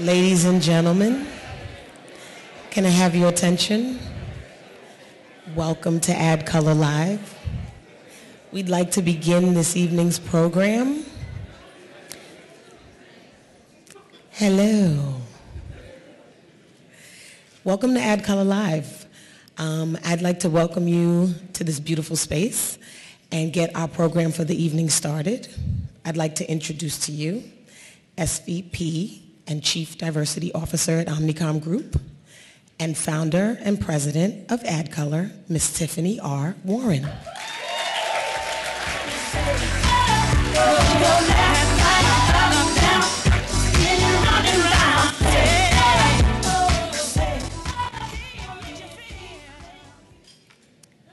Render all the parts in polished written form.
Ladies and gentlemen, can I have your attention? Welcome to ADCOLOR Live. We'd like to begin this evening's program. Hello. Welcome to ADCOLOR Live. I'd like to welcome you to this beautiful space and get our program for the evening started. I'd like to introduce to you SVP and Chief Diversity Officer at Omnicom Group and founder and president of ADCOLOR, Ms. Tiffany R. Warren.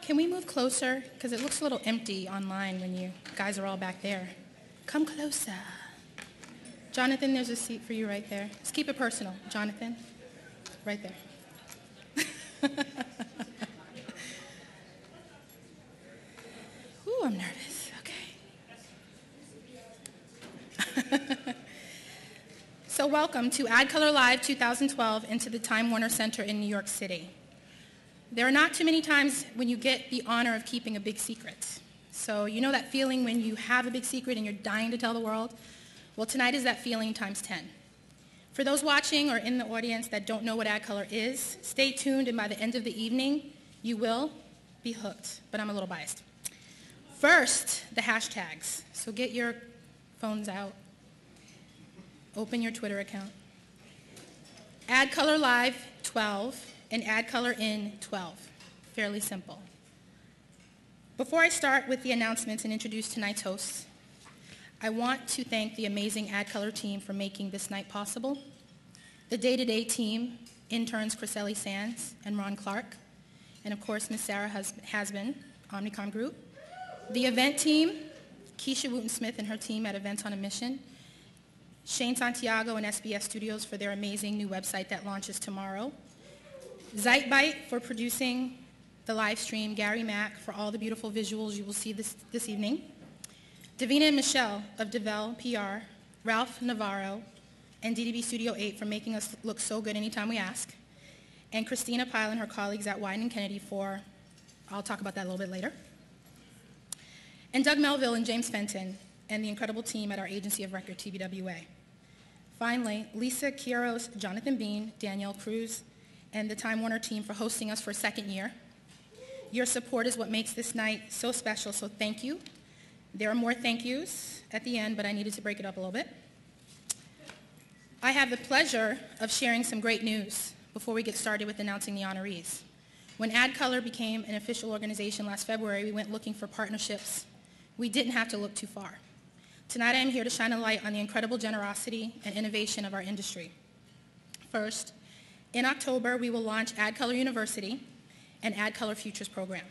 Can we move closer? Because it looks a little empty online when you guys are all back there. Come closer. Jonathan, there's a seat for you right there. Let's keep it personal. Jonathan, right there. Ooh, I'm nervous. Okay. So welcome to ADCOLOR Live 2012 into the Time Warner Center in New York City. There are not too many times when you get the honor of keeping a big secret. So you know that feeling when you have a big secret and you're dying to tell the world? Well, tonight is that feeling times 10. For those watching or in the audience that don't know what ADCOLOR is, stay tuned, and by the end of the evening, you will be hooked, but I'm a little biased. First, the hashtags. So get your phones out. Open your Twitter account. ADCOLOR Live 12 and ADCOLOR in 12. Fairly simple. Before I start with the announcements and introduce tonight's hosts, I want to thank the amazing ADCOLOR team for making this night possible. The day-to-day team, interns Chriselle Sands and Ron Clark, and of course Ms. Sarah Hasbin, Omnicom Group. The event team, Keisha Wooten-Smith and her team at Events on a Mission. Shane Santiago and SBS Studios for their amazing new website that launches tomorrow. Zeitbite for producing the live stream. Gary Mack for all the beautiful visuals you will see this evening. Davina and Michelle of DeVell PR, Ralph Navarro, and DDB Studio 8 for making us look so good anytime we ask, and Christina Pyle and her colleagues at Wieden & Kennedy for, I'll talk about that a little bit later, and Doug Melville and James Fenton and the incredible team at our agency of record, TBWA. Finally, Lisa Quiros, Jonathan Bean, Danielle Cruz, and the Time Warner team for hosting us for a second year. Your support is what makes this night so special, so thank you. There are more thank yous at the end, but I needed to break it up a little bit. I have the pleasure of sharing some great news before we get started with announcing the honorees. When ADCOLOR became an official organization last February, we went looking for partnerships. We didn't have to look too far. Tonight I am here to shine a light on the incredible generosity and innovation of our industry. First, in October, we will launch ADCOLOR University and ADCOLOR Futures program.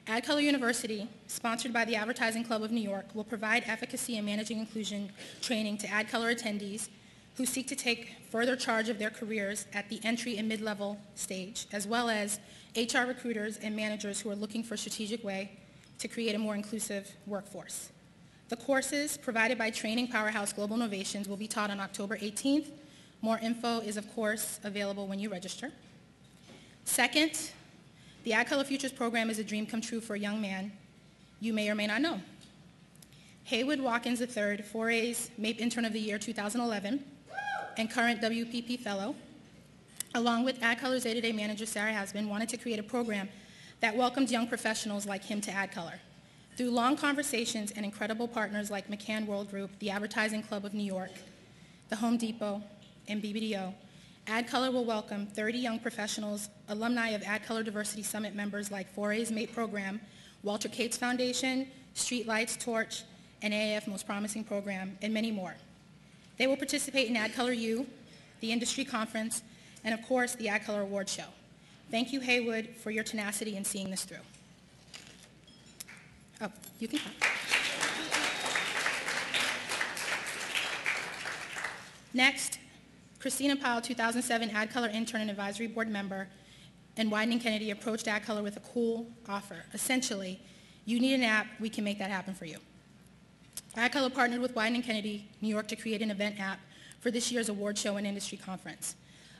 ADCOLOR University, sponsored by the Advertising Club of New York, will provide efficacy and managing inclusion training to ADCOLOR attendees who seek to take further charge of their careers at the entry and mid-level stage, as well as HR recruiters and managers who are looking for a strategic way to create a more inclusive workforce. The courses provided by Training Powerhouse Global Innovations will be taught on October 18th. More info is, of course, available when you register. Second, the ADCOLOR Futures program is a dream come true for a young man you may or may not know. Haywood Watkins III, 4A's MAPE Intern of the Year 2011 and current WPP Fellow, along with ADCOLOR's day-to-day manager Sarah Hasbin, wanted to create a program that welcomed young professionals like him to ADCOLOR. Through long conversations and incredible partners like McCann World Group, the Advertising Club of New York, the Home Depot, and BBDO, ADCOLOR will welcome 30 young professionals, alumni of ADCOLOR Diversity Summit members like 4A's MAPE program, Walter Cates Foundation, Streetlights, Torch, and AAF Most Promising Program, and many more. They will participate in ADCOLOR U, the industry conference, and of course, the ADCOLOR Award Show. Thank you, Haywood, for your tenacity in seeing this through. Oh, you can clap. Next, Christina Powell, 2007 ADCOLOR intern and advisory board member, and Wieden & Kennedy approached ADCOLOR with a cool offer. Essentially, you need an app, we can make that happen for you. ADCOLOR partnered with Wieden & Kennedy, New York, to create an event app for for this year's award show and industry conference.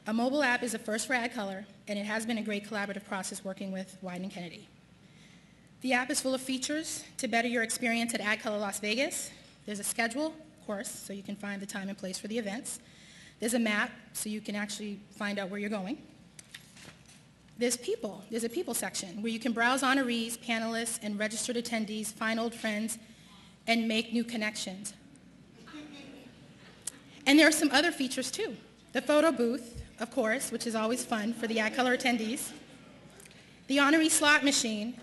A mobile app is a first for ADCOLOR, and it has been a great collaborative process working with Wieden & Kennedy. The app is full of features to better your experience at ADCOLOR Las Vegas. There's a schedule, of course, so you can find the time and place for the events. There's a map, so you can actually find out where you're going. There's people. There's a people section where you can browse honorees, panelists, and registered attendees, find old friends, and make new connections. And there are some other features too. The photo booth, of course, which is always fun for the ADCOLOR attendees. The honoree slot machine.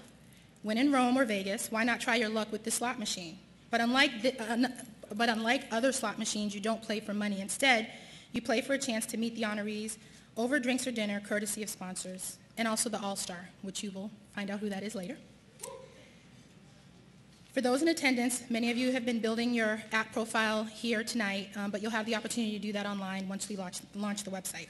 When in Rome or Vegas, why not try your luck with the slot machine? But unlike other slot machines, you don't play for money. Instead, you play for a chance to meet the honorees over drinks or dinner, courtesy of sponsors, and also the All-Star, which you will find out who that is later. For those in attendance, many of you have been building your app profile here tonight, but you'll have the opportunity to do that online once we launch the website.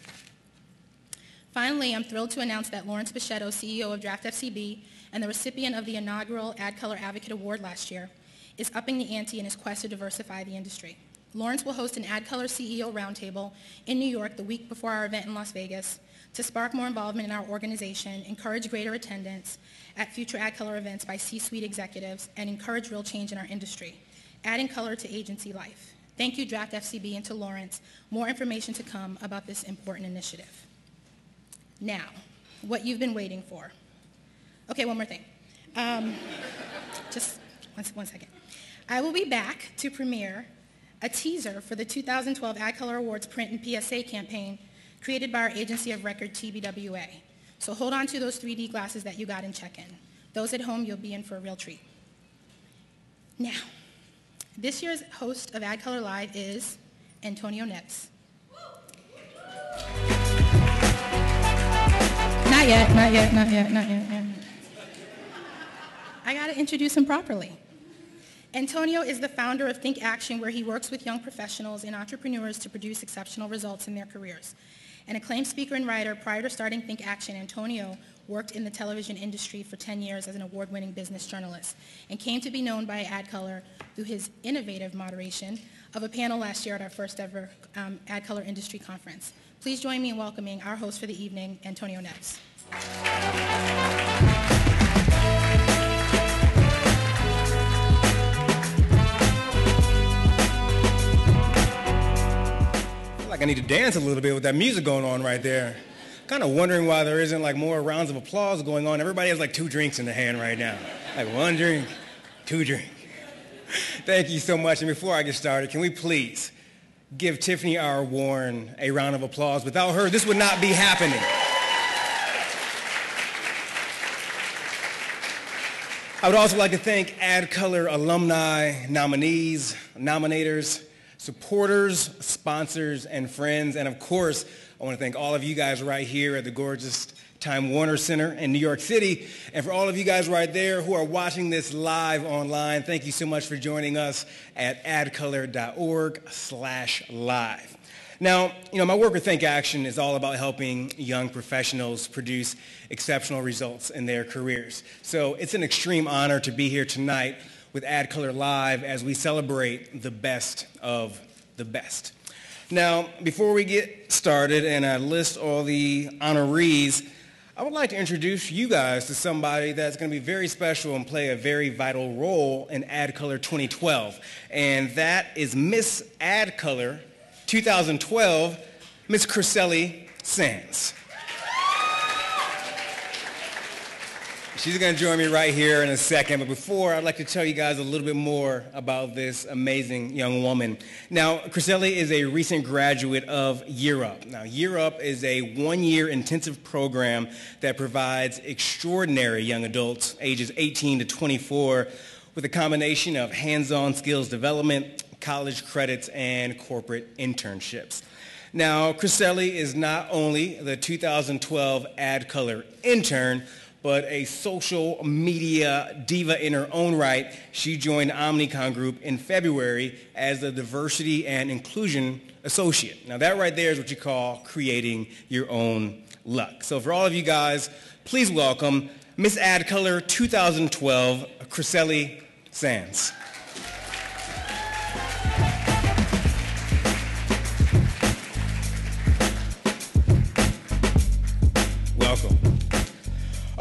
Finally, I'm thrilled to announce that Lawrence Bichetto, CEO of Draft FCB and the recipient of the inaugural ADCOLOR Advocate Award last year, is upping the ante in his quest to diversify the industry. Lawrence will host an ADCOLOR CEO Roundtable in New York the week before our event in Las Vegas to spark more involvement in our organization, encourage greater attendance at future ADCOLOR events by C-suite executives, and encourage real change in our industry, adding color to agency life. Thank you, Draft FCB, and to Lawrence. More information to come about this important initiative. Now, what you've been waiting for. Okay, one more thing. Just one second. I will be back to premiere a teaser for the 2012 ADCOLOR Awards print and PSA campaign created by our agency of record, TBWA. So hold on to those 3D glasses that you got in check-in. Those at home, you'll be in for a real treat. Now, this year's host of ADCOLOR Live is Antonio Neves. Not yet. I got to introduce him properly. Antonio is the founder of Think Action, where he works with young professionals and entrepreneurs to produce exceptional results in their careers. An acclaimed speaker and writer, prior to starting Think Action, Antonio worked in the television industry for 10 years as an award-winning business journalist and came to be known by ADCOLOR through his innovative moderation of a panel last year at our first ever ADCOLOR industry conference. Please join me in welcoming our host for the evening, Antonio Neves. Like I need to dance a little bit with that music going on right there. Kind of wondering why there isn't like more rounds of applause going on. Everybody has like 2 drinks in their hand right now. Like 1 drink, 2 drink. Thank you so much. And before I get started, can we please give Tiffany R. Warren a round of applause? Without her, this would not be happening. I would also like to thank ADCOLOR alumni, nominees, nominators, supporters, sponsors, and friends. And of course, I want to thank all of you guys right here at the gorgeous Time Warner Center in New York City. And for all of you guys right there who are watching this live online, thank you so much for joining us at adcolor.org/live. Now, my work with Think Action is all about helping young professionals produce exceptional results in their careers. So it's an extreme honor to be here tonight with ADCOLOR Live as we celebrate the best of the best. Now, before we get started and I list all the honorees, I would like to introduce you guys to somebody that's going to be very special and play a very vital role in ADCOLOR 2012. And that is Miss ADCOLOR 2012, Miss Chriselle Sands. She's going to join me right here in a second, but before, I'd like to tell you guys a little bit more about this amazing young woman. Now, Chriselle is a recent graduate of Year Up. Now, Year Up is a 1-year intensive program that provides extraordinary young adults, ages 18 to 24, with a combination of hands-on skills development, college credits, and corporate internships. Now, Chriselle is not only the 2012 ADCOLOR intern, but a social media diva in her own right. She joined Omnicom Group in February as a diversity and inclusion associate. Now that right there is what you call creating your own luck. So for all of you guys, please welcome Miss ADCOLOR 2012, Chriselle Sands.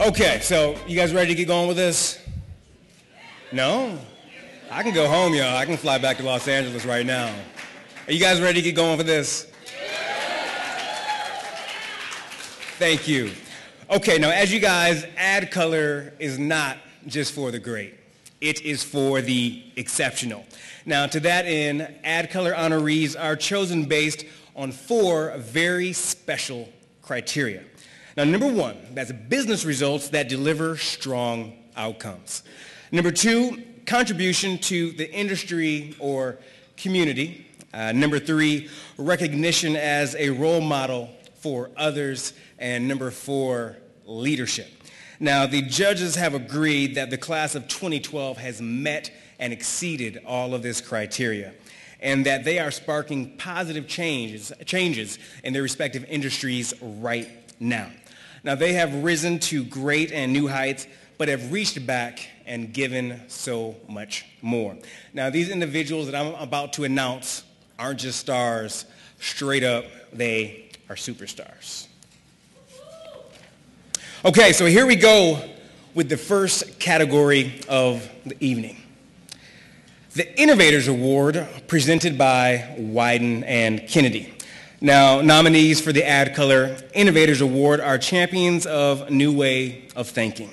Okay, so you guys ready to get going with this? No? I can go home, y'all. I can fly back to Los Angeles right now. Are you guys ready to get going for this? Thank you. Okay, now as you guys, ADCOLOR is not just for the great. It is for the exceptional. Now to that end, ADCOLOR honorees are chosen based on 4 very special criteria. Now number 1, that's business results that deliver strong outcomes. Number 2, contribution to the industry or community. Number 3, recognition as a role model for others. And number 4, leadership. Now, the judges have agreed that the class of 2012 has met and exceeded all of this criteria, and that they are sparking positive changes in their respective industries right now. Now, they have risen to great and new heights, but have reached back and given so much more. Now, these individuals that I'm about to announce aren't just stars. Straight up, they are superstars. Okay, so here we go with the first category of the evening. The Innovators Award, presented by Wyden and Kennedy. Now, nominees for the ADCOLOR Innovators Award are champions of new way of thinking.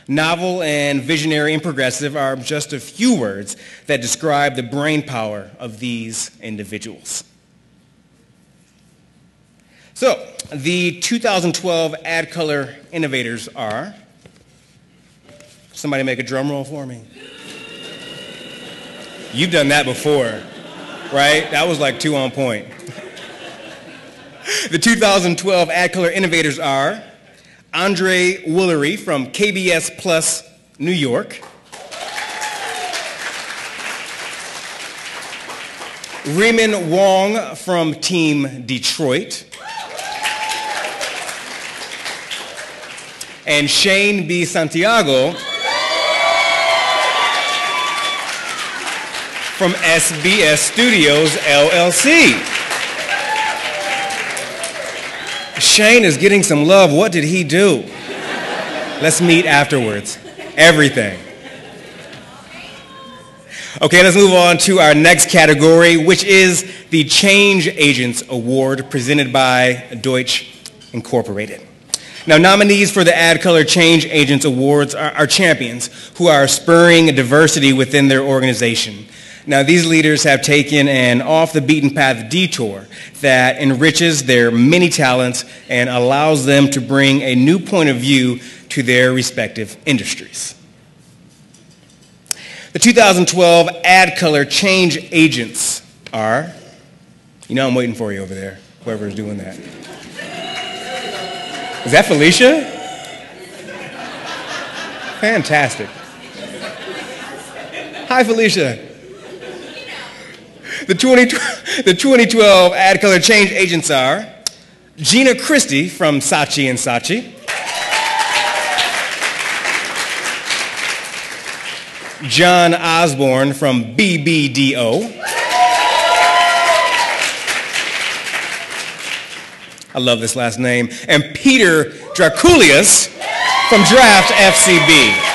Novel and visionary and progressive are just a few words that describe the brain power of these individuals. So, the 2012 ADCOLOR Innovators are, somebody make a drum roll for me. You've done that before, right? That was like 2 on point. The 2012 ADCOLOR Innovators are Andre Woolery from KBS Plus, New York. Riemann Wong from Team Detroit. And Shane B. Santiago from SBS Studios, LLC. Shane is getting some love. What did he do? Let's meet afterwards. Everything. Okay, let's move on to our next category, which is the Change Agents Award presented by Deutsch Incorporated. Now, nominees for the ADCOLOR Change Agents Awards are champions who are spurring diversity within their organization. Now, these leaders have taken an off-the-beaten-path detour that enriches their many talents and allows them to bring a new point of view to their respective industries. The 2012 ADCOLOR Change Agents are, you know I'm waiting for you over there, whoever's doing that. Is that Felicia? Fantastic. Hi, Felicia. The 2012 ADCOLOR Change Agents are Gina Christie from Saatchi & Saatchi, John Osborne from BBDO, I love this last name, and Peter Draculius from Draft FCB.